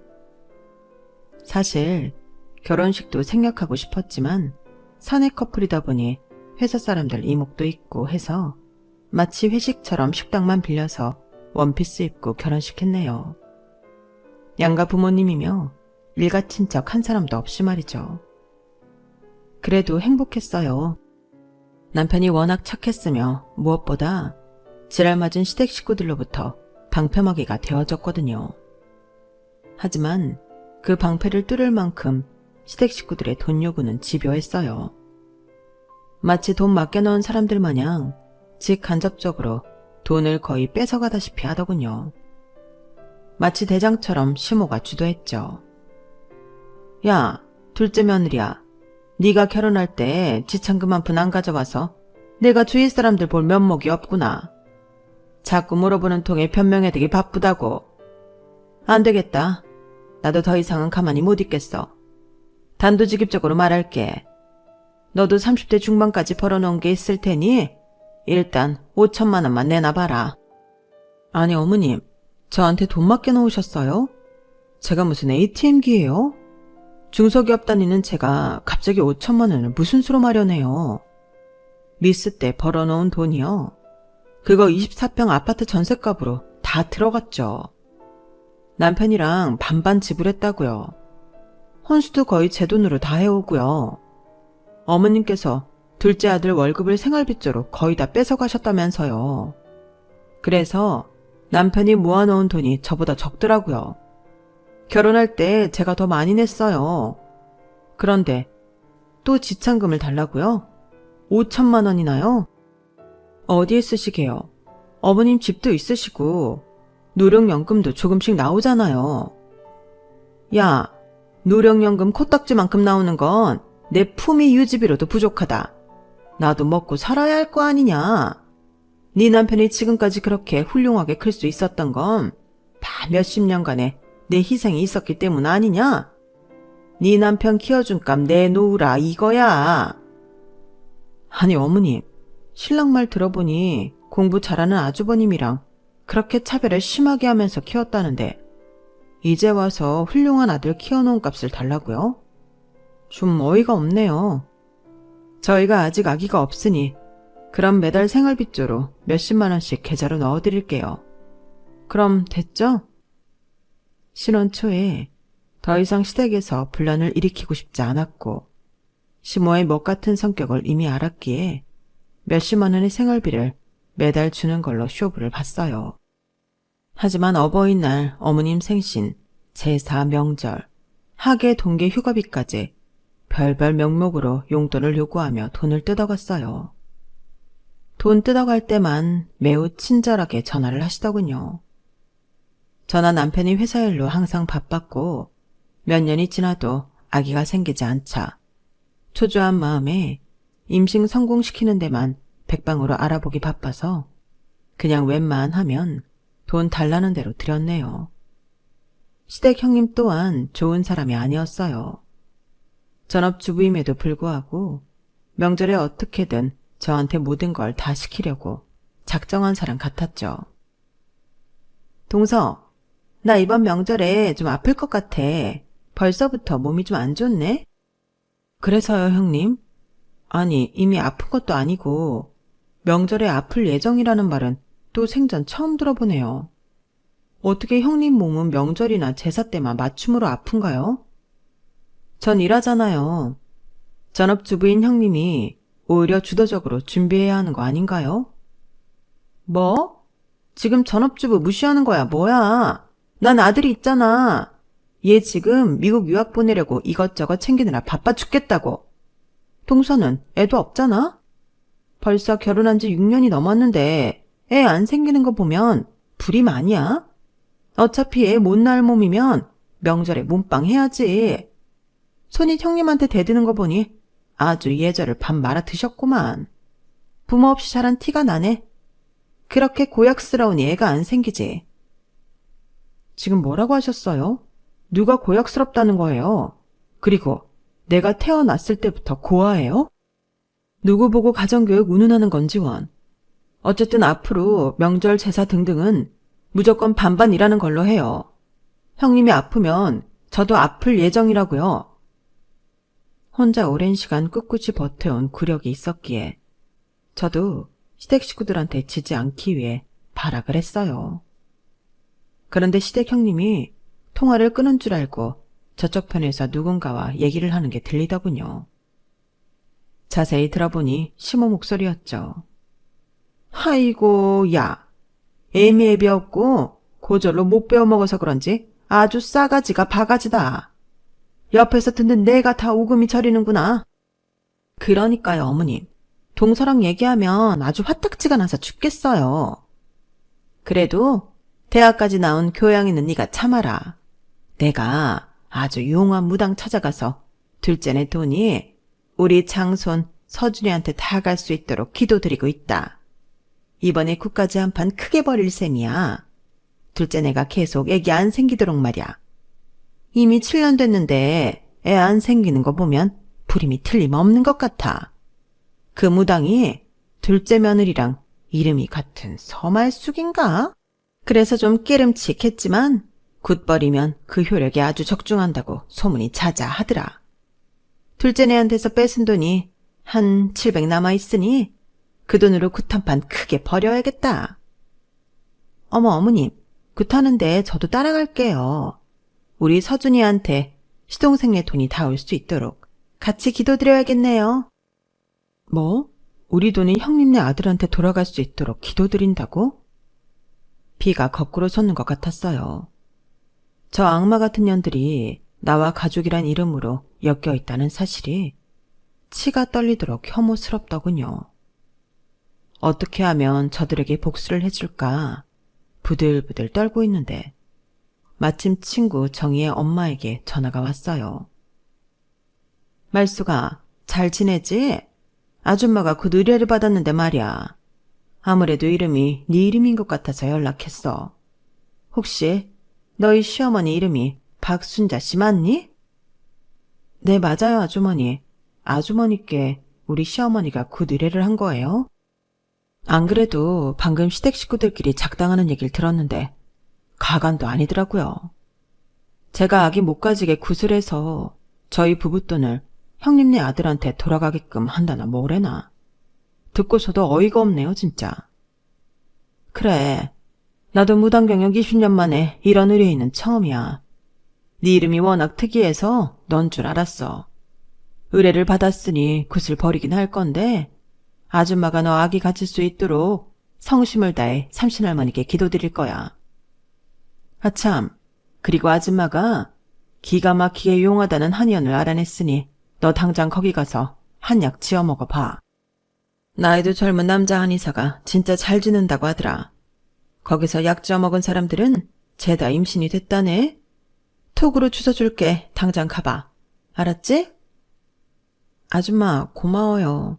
사실 결혼식도 생략하고 싶었지만 사내 커플이다 보니 회사 사람들 이목도 있고 해서 마치 회식처럼 식당만 빌려서 원피스 입고 결혼식 했네요. 양가 부모님이며 일가 친척 한 사람도 없이 말이죠. 그래도 행복했어요. 남편이 워낙 착했으며 무엇보다 지랄맞은 시댁 식구들로부터 방패막이가 되어졌거든요. 하지만 그 방패를 뚫을 만큼 시댁 식구들의 돈 요구는 집요했어요. 마치 돈 맡겨놓은 사람들 마냥 직간접적으로 돈을 거의 뺏어가다시피 하더군요. 마치 대장처럼 시모가 주도했죠. 야, 둘째 며느리야. 네가 결혼할 때 지참금 한 푼 안 가져와서 내가 주위 사람들 볼 면목이 없구나. 자꾸 물어보는 통에 변명해대기 바쁘다고. 안 되겠다. 나도 더 이상은 가만히 못 있겠어. 단도직입적으로 말할게. 너도 30대 중반까지 벌어놓은 게 있을 테니 일단 5천만 원만 내놔봐라. 아니 어머님, 저한테 돈 맡겨놓으셨어요? 제가 무슨 ATM기예요? 중소기업 다니는 제가 갑자기 5천만 원을 무슨 수로 마련해요? 리스 때 벌어놓은 돈이요. 그거 24평 아파트 전셋값으로 다 들어갔죠. 남편이랑 반반 지불했다고요. 혼수도 거의 제 돈으로 다 해오고요. 어머님께서 둘째 아들 월급을 생활비조로 거의 다 뺏어가셨다면서요. 그래서 남편이 모아놓은 돈이 저보다 적더라고요. 결혼할 때 제가 더 많이 냈어요. 그런데 또 지참금을 달라고요? 5천만 원이나요? 어디에 쓰시게요? 어머님 집도 있으시고 노령연금도 조금씩 나오잖아요. 야, 노령연금 코딱지만큼 나오는 건 내 품위 유지비로도 부족하다. 나도 먹고 살아야 할 거 아니냐. 네 남편이 지금까지 그렇게 훌륭하게 클 수 있었던 건 다 몇십 년간의 내 희생이 있었기 때문 아니냐? 네 남편 키워준 값 내놓으라 이거야. 아니 어머님, 신랑 말 들어보니 공부 잘하는 아주버님이랑 그렇게 차별을 심하게 하면서 키웠다는데 이제 와서 훌륭한 아들 키워놓은 값을 달라고요? 좀 어이가 없네요. 저희가 아직 아기가 없으니 그럼 매달 생활비조로 몇십만 원씩 계좌로 넣어드릴게요. 그럼 됐죠? 신혼 초에 더 이상 시댁에서 분란을 일으키고 싶지 않았고 시모의 못 같은 성격을 이미 알았기에 몇십만 원의 생활비를 매달 주는 걸로 쇼부를 봤어요. 하지만 어버이날, 어머님 생신, 제사, 명절, 학예, 동계 휴가비까지 별별 명목으로 용돈을 요구하며 돈을 뜯어갔어요. 돈 뜯어갈 때만 매우 친절하게 전화를 하시더군요. 저나 남편이 회사 일로 항상 바빴고 몇 년이 지나도 아기가 생기지 않자 초조한 마음에 임신 성공시키는 데만 백방으로 알아보기 바빠서 그냥 웬만하면 돈 달라는 대로 드렸네요. 시댁 형님 또한 좋은 사람이 아니었어요. 전업주부임에도 불구하고 명절에 어떻게든 저한테 모든 걸 다 시키려고 작정한 사람 같았죠. 동서, 나 이번 명절에 좀 아플 것 같아. 벌써부터 몸이 좀 안 좋네? 그래서요, 형님? 아니, 이미 아픈 것도 아니고 명절에 아플 예정이라는 말은 또 생전 처음 들어보네요. 어떻게 형님 몸은 명절이나 제사 때만 맞춤으로 아픈가요? 전 일하잖아요. 전업주부인 형님이 오히려 주도적으로 준비해야 하는 거 아닌가요? 뭐? 지금 전업주부 무시하는 거야, 뭐야? 난 아들이 있잖아. 얘 지금 미국 유학 보내려고 이것저것 챙기느라 바빠 죽겠다고. 동서는 애도 없잖아? 벌써 결혼한 지 6년이 넘었는데 애 안 생기는 거 보면 불임 아니야? 어차피 애 못 낳을 몸이면 명절에 몸빵 해야지. 손이 형님한테 대드는 거 보니 아주 예절을 밥 말아 드셨구만. 부모 없이 자란 티가 나네. 그렇게 고약스러우니 애가 안 생기지. 지금 뭐라고 하셨어요? 누가 고약스럽다는 거예요? 그리고 내가 태어났을 때부터 고아예요? 누구 보고 가정교육 운운하는 건지 원. 어쨌든 앞으로 명절 제사 등등은 무조건 반반 일하는 걸로 해요. 형님이 아프면 저도 아플 예정이라고요. 혼자 오랜 시간 꿋꿋이 버텨온 구력이 있었기에 저도 시댁 식구들한테 지지 않기 위해 발악을 했어요. 그런데 시댁 형님이 통화를 끊은 줄 알고 저쪽 편에서 누군가와 얘기를 하는 게 들리더군요. 자세히 들어보니 시모 목소리였죠. 아이고, 야. 애미애비 없고 고절로 못 배워먹어서 그런지 아주 싸가지가 바가지다. 옆에서 듣는 내가 다 오금이 저리는구나. 그러니까요, 어머님. 동서랑 얘기하면 아주 화딱지가 나서 죽겠어요. 그래도 대학까지 나온 교양 있는 네가 참아라. 내가 아주 용한 무당 찾아가서 둘째네 돈이 우리 장손 서준이한테 다 갈 수 있도록 기도드리고 있다. 이번에 국까지 한 판 크게 벌일 셈이야. 둘째네가 계속 애기 안 생기도록 말이야. 이미 7년 됐는데 애 안 생기는 거 보면 불임이 틀림없는 것 같아. 그 무당이 둘째 며느리랑 이름이 같은 서말숙인가? 그래서 좀 깨름칙했지만 굿벌이면 그 효력에 아주 적중한다고 소문이 자자하더라. 둘째네한테서 뺏은 돈이 한 700 남아있으니 그 돈으로 굿 한 판 크게 벌여야겠다. 어머님, 굿하는데 저도 따라갈게요. 우리 서준이한테 시동생네 돈이 닿을 수 있도록 같이 기도드려야겠네요. 뭐? 우리 돈이 형님네 아들한테 돌아갈 수 있도록 기도드린다고? 비가 거꾸로 솟는 것 같았어요. 저 악마 같은 년들이 나와 가족이란 이름으로 엮여 있다는 사실이 치가 떨리도록 혐오스럽더군요. 어떻게 하면 저들에게 복수를 해줄까 부들부들 떨고 있는데 마침 친구 정희의 엄마에게 전화가 왔어요. 말수가 잘 지내지? 아줌마가 곧 의뢰를 받았는데 말이야. 아무래도 이름이 네 이름인 것 같아서 연락했어. 혹시 너희 시어머니 이름이 박순자 씨 맞니? 네, 맞아요, 아주머니. 아주머니께 우리 시어머니가 곧 의뢰를 한 거예요? 안 그래도 방금 시댁 식구들끼리 작당하는 얘기를 들었는데 가관도 아니더라고요. 제가 아기 못 가지게 구슬해서 저희 부부돈을 형님네 아들한테 돌아가게끔 한다나 뭐래나. 듣고서도 어이가 없네요, 진짜. 그래, 나도 무당 경력 20년 만에 이런 의뢰인은 처음이야. 네 이름이 워낙 특이해서 넌 줄 알았어. 의뢰를 받았으니 굿을 버리긴 할 건데 아줌마가 너 아기 가질 수 있도록 성심을 다해 삼신할머니께 기도드릴 거야. 아참, 그리고 아줌마가 기가 막히게 용하다는 한의원을 알아냈으니 너 당장 거기 가서 한약 지어 먹어봐. 나이도 젊은 남자 한의사가 진짜 잘 지낸다고 하더라. 거기서 약 지어 먹은 사람들은 죄다 임신이 됐다네. 톡으로 주소 줄게. 당장 가봐. 알았지? 아줌마 고마워요.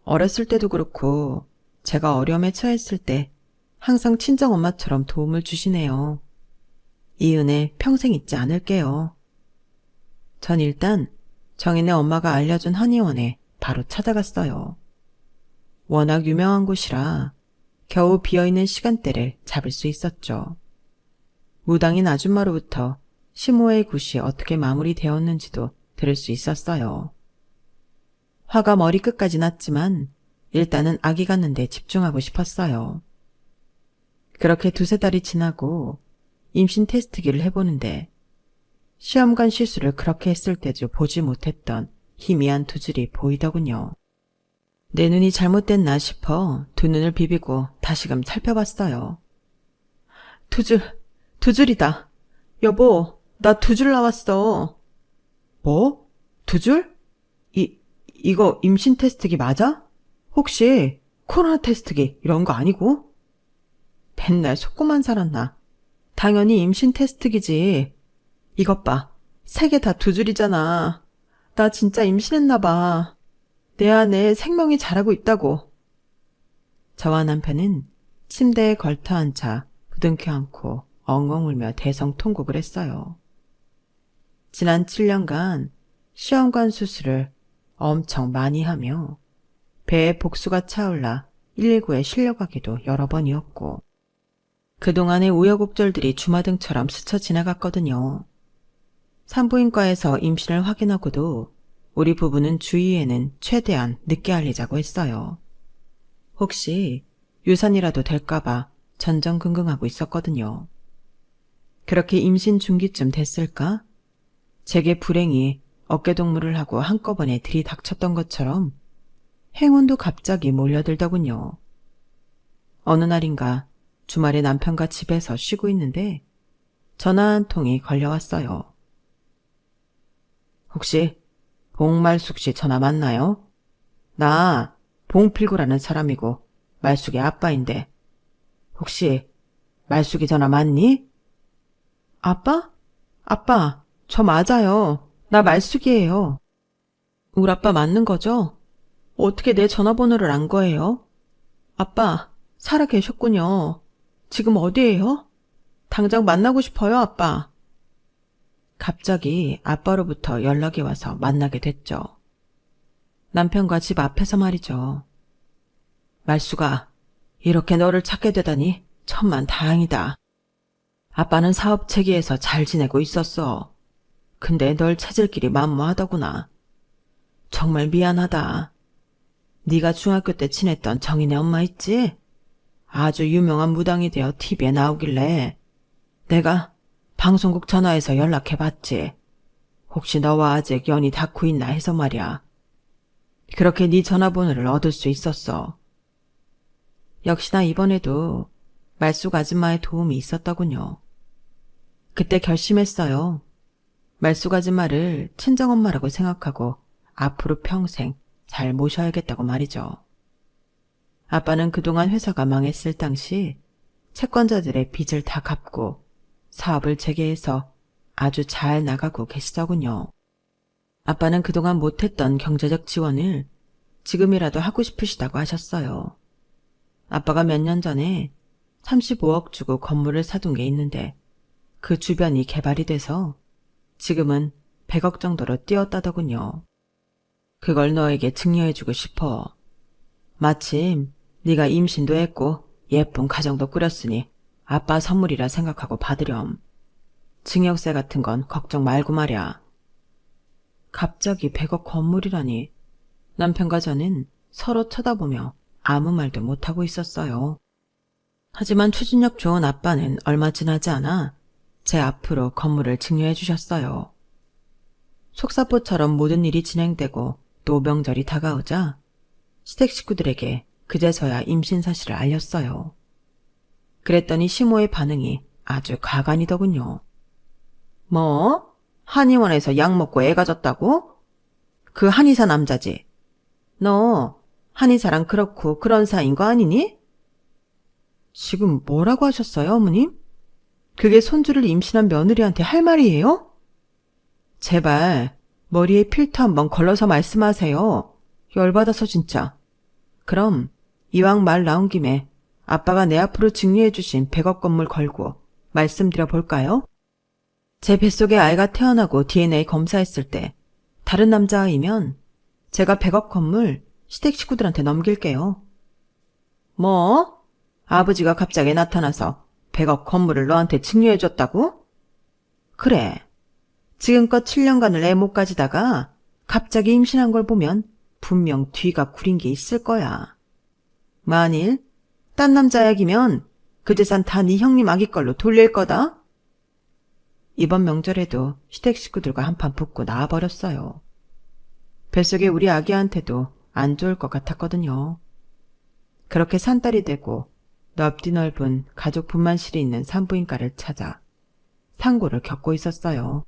어렸을 때도 그렇고 제가 어려움에 처했을 때 항상 친정엄마처럼 도움을 주시네요. 이 은혜 평생 잊지 않을게요. 전 일단 정인의 엄마가 알려준 한의원에 바로 찾아갔어요. 워낙 유명한 곳이라 겨우 비어있는 시간대를 잡을 수 있었죠. 무당인 아줌마로부터 시모의 굿이 어떻게 마무리되었는지도 들을 수 있었어요. 화가 머리끝까지 났지만 일단은 아기 갖는 데 집중하고 싶었어요. 그렇게 2-3달이 지나고 임신 테스트기를 해보는데 시험관 시술을 그렇게 했을 때도 보지 못했던 희미한 두 줄이 보이더군요. 내 눈이 잘못됐나 싶어 두 눈을 비비고 다시금 살펴봤어요. 두 줄이다. 여보, 나 2줄 나왔어. 뭐? 2줄? 이거 임신 테스트기 맞아? 혹시 코로나 테스트기 이런 거 아니고? 맨날 속고만 살았나. 당연히 임신 테스트기지. 이것 봐. 3개 다 2줄이잖아. 나 진짜 임신했나 봐. 내 안에 생명이 자라고 있다고. 저와 남편은 침대에 걸터 앉아 부둥켜 안고 엉엉 울며 대성통곡을 했어요. 지난 7년간 시험관 수술을 엄청 많이 하며 배에 복수가 차올라 119에 실려가기도 여러 번이었고 그동안의 우여곡절들이 주마등처럼 스쳐 지나갔거든요. 산부인과에서 임신을 확인하고도 우리 부부는 주위에는 최대한 늦게 알리자고 했어요. 혹시 유산이라도 될까봐 전전긍긍하고 있었거든요. 그렇게 임신 중기쯤 됐을까? 제게 불행이 어깨동무를 하고 한꺼번에 들이닥쳤던 것처럼 행운도 갑자기 몰려들더군요. 어느 날인가 주말에 남편과 집에서 쉬고 있는데 전화 한 통이 걸려왔어요. 혹시 봉말숙 씨 전화 맞나요? 나 봉필구라는 사람이고 말숙의 아빠인데 혹시 말숙이 전화 맞니? 아빠? 아빠, 저 맞아요. 나 말숙이에요. 우리 아빠 맞는 거죠? 어떻게 내 전화번호를 안 거예요? 아빠, 살아 계셨군요. 지금 어디에요? 당장 만나고 싶어요, 아빠. 갑자기 아빠로부터 연락이 와서 만나게 됐죠. 남편과 집 앞에서 말이죠. 말숙아, 이렇게 너를 찾게 되다니 천만 다행이다. 아빠는 사업 체계에서 잘 지내고 있었어. 근데 널 찾을 길이 만무하더구나. 정말 미안하다. 네가 중학교 때 친했던 정인의 엄마 있지? 아주 유명한 무당이 되어 TV에 나오길래 내가 방송국 전화해서 연락해봤지. 혹시 너와 아직 연이 닿고 있나 해서 말이야. 그렇게 네 전화번호를 얻을 수 있었어. 역시나 이번에도 말숙 아줌마의 도움이 있었더군요. 그때 결심했어요. 말숙 아줌마를 친정엄마라고 생각하고 앞으로 평생 잘 모셔야겠다고 말이죠. 아빠는 그동안 회사가 망했을 당시 채권자들의 빚을 다 갚고 사업을 재개해서 아주 잘 나가고 계시더군요. 아빠는 그동안 못했던 경제적 지원을 지금이라도 하고 싶으시다고 하셨어요. 아빠가 몇 년 전에 35억 주고 건물을 사둔 게 있는데 그 주변이 개발이 돼서 지금은 100억 정도로 뛰었다더군요. 그걸 너에게 증여해주고 싶어. 마침 네가 임신도 했고 예쁜 가정도 꾸렸으니 아빠 선물이라 생각하고 받으렴. 증여세 같은 건 걱정 말고 말야. 갑자기 100억 건물이라니 남편과 저는 서로 쳐다보며 아무 말도 못하고 있었어요. 하지만 추진력 좋은 아빠는 얼마 지나지 않아 제 앞으로 건물을 증여해 주셨어요. 속사포처럼 모든 일이 진행되고 또 명절이 다가오자 시댁 식구들에게 그제서야 임신 사실을 알렸어요. 그랬더니 시모의 반응이 아주 가관이더군요. 뭐? 한의원에서 약 먹고 애가 졌다고? 그 한의사 남자지. 너 한의사랑 그렇고 그런 사이인 거 아니니? 지금 뭐라고 하셨어요, 어머님? 그게 손주를 임신한 며느리한테 할 말이에요? 제발 머리에 필터 한번 걸러서 말씀하세요. 열받아서 진짜. 그럼 이왕 말 나온 김에 아빠가 내 앞으로 증여해 주신 100억 건물 걸고 말씀드려 볼까요? 제 뱃속에 아이가 태어나고 DNA 검사했을 때 다른 남자아이면 제가 100억 건물 시댁 식구들한테 넘길게요. 뭐? 아버지가 갑자기 나타나서 100억 건물을 너한테 증여해줬다고? 그래. 지금껏 7년간을 애 못 가지다가 갑자기 임신한 걸 보면 분명 뒤가 구린 게 있을 거야. 만일 딴 남자 약이면 그 재산 다 네 형님 아기 걸로 돌릴 거다. 이번 명절에도 시댁 식구들과 한판 붙고 나와버렸어요. 뱃속에 우리 아기한테도 안 좋을 것 같았거든요. 그렇게 산딸이 되고 넓디 넓은 가족 분만실이 있는 산부인과를 찾아 상고를 겪고 있었어요.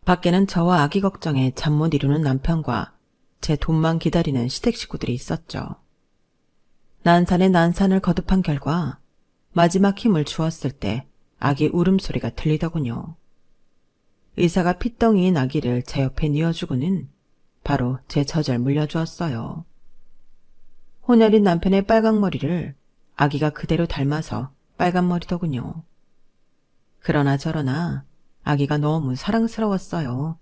밖에는 저와 아기 걱정에 잠 못 이루는 남편과 제 돈만 기다리는 시댁 식구들이 있었죠. 난산에 난산을 거듭한 결과 마지막 힘을 주었을 때 아기 울음소리가 들리더군요. 의사가 핏덩이인 아기를 제 옆에 뉘어주고는 바로 제 젖을 물려주었어요. 혼혈인 남편의 빨강머리를 아기가 그대로 닮아서 빨간머리더군요. 그러나 저러나 아기가 너무 사랑스러웠어요.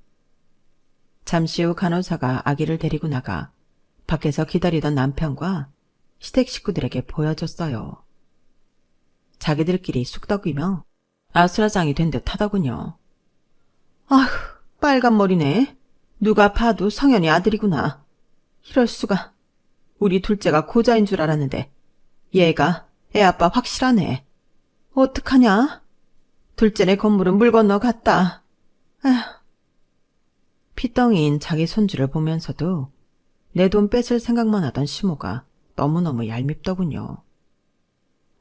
잠시 후 간호사가 아기를 데리고 나가 밖에서 기다리던 남편과 시댁 식구들에게 보여줬어요. 자기들끼리 쑥덕이며 아수라장이 된 듯 하더군요. 아휴, 빨간 머리네. 누가 봐도 성현이 아들이구나. 이럴 수가. 우리 둘째가 고자인 줄 알았는데 얘가 애 아빠 확실하네. 어떡하냐? 둘째네 건물은 물 건너 갔다. 아휴. 핏덩이인 자기 손주를 보면서도 내 돈 뺏을 생각만 하던 시모가 너무너무 얄밉더군요.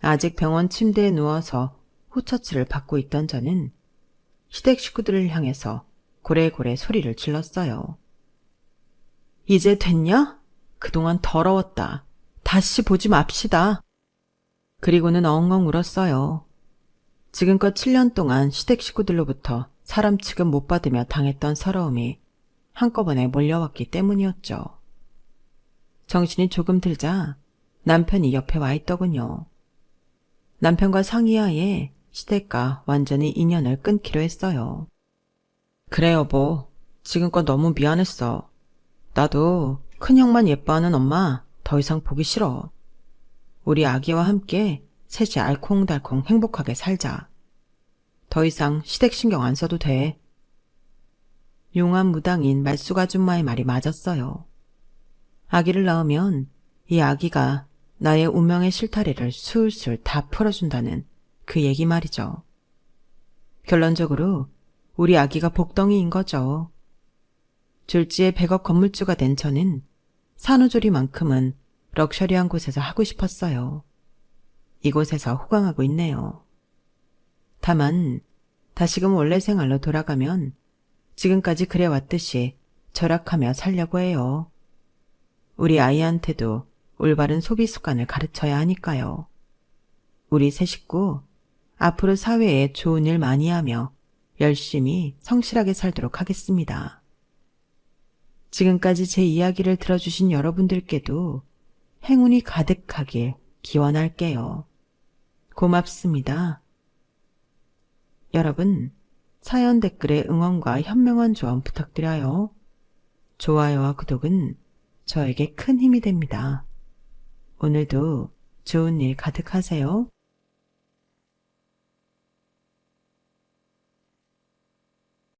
아직 병원 침대에 누워서 후처치를 받고 있던 저는 시댁 식구들을 향해서 고래고래 소리를 질렀어요. 이제 됐냐? 그동안 더러웠다. 다시 보지 맙시다. 그리고는 엉엉 울었어요. 지금껏 7년 동안 시댁 식구들로부터 사람 취급 못 받으며 당했던 서러움이 한꺼번에 몰려왔기 때문이었죠. 정신이 조금 들자 남편이 옆에 와 있더군요. 남편과 상의하에 시댁과 완전히 인연을 끊기로 했어요. 그래 여보, 지금껏 너무 미안했어. 나도 큰형만 예뻐하는 엄마 더 이상 보기 싫어. 우리 아기와 함께 셋이 알콩달콩 행복하게 살자. 더 이상 시댁 신경 안 써도 돼. 용한 무당인 말쑥아줌마의 말이 맞았어요. 아기를 낳으면 이 아기가 나의 운명의 실타래를 술술 다 풀어준다는 그 얘기 말이죠. 결론적으로 우리 아기가 복덩이인 거죠. 졸지에 100억 건물주가 된 저는 산후조리만큼은 럭셔리한 곳에서 하고 싶었어요. 이곳에서 호강하고 있네요. 다만 다시금 원래 생활로 돌아가면 지금까지 그래왔듯이 절약하며 살려고 해요. 우리 아이한테도 올바른 소비 습관을 가르쳐야 하니까요. 우리 세 식구 앞으로 사회에 좋은 일 많이 하며 열심히 성실하게 살도록 하겠습니다. 지금까지 제 이야기를 들어주신 여러분들께도 행운이 가득하길 기원할게요. 고맙습니다. 여러분, 사연 댓글에 응원과 현명한 조언 부탁드려요. 좋아요와 구독은 저에게 큰 힘이 됩니다. 오늘도 좋은 일 가득하세요.